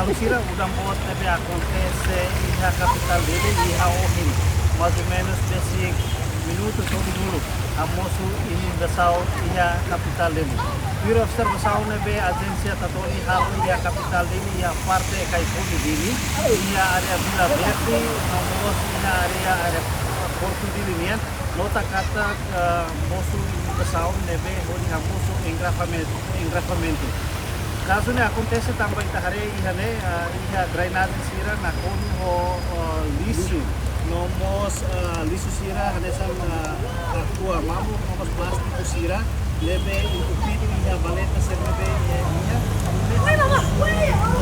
Malusira udang buat tapi acontece iha capital dele iha ohin mais ou menos desse minuto todo dulu amosu ini dasau iha capital dele pura observação nebe agência tatoli hal iha capital dele iha parte kai puni dele iha area Vila Verde nomos iha area Porto dele nian nota kata mosu ini dasau nebe honi amosu engravamento. Caso ne acontece também tahare ihane iha drainagem sira na koni ho lisu nomos lisu sira hanesan aqua mamu nomos plástico sira lebe entupido iha baleta serve iha Oi mama,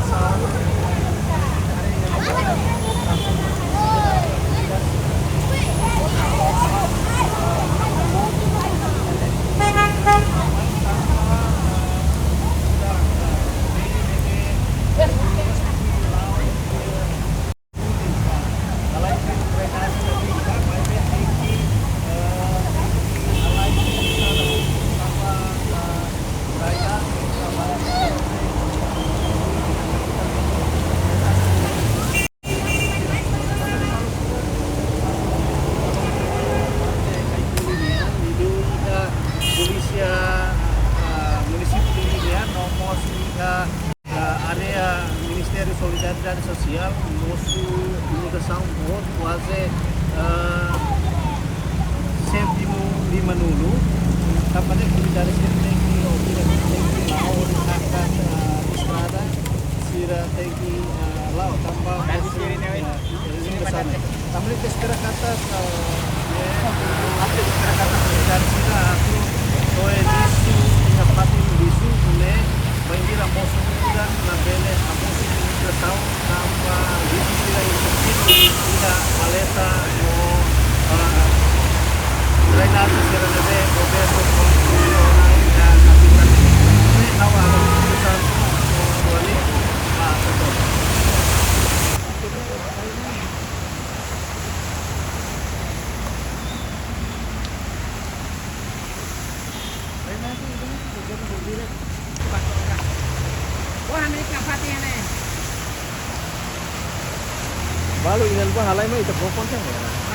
area Ministério de Solidariedade Social, nosso imunização pode fazer sétimo lima nulo, kapan solidariedade tem que ouvir lá onde akan estrada, sira tem que lá tambah ini kesana. Kami sekarang kata apa sekarang kata solidaritas aku doa disu yang pati disu ne Bangira mosu dan nabele amosu juga tahu nama disu sila yang tidak maleta mo drainase sira nebe governo konstitusional dan kapitan ini nawa keputusan wali betul. Wah, ini kapatnya nih. Balu inan ba halay mo ito po konten ya.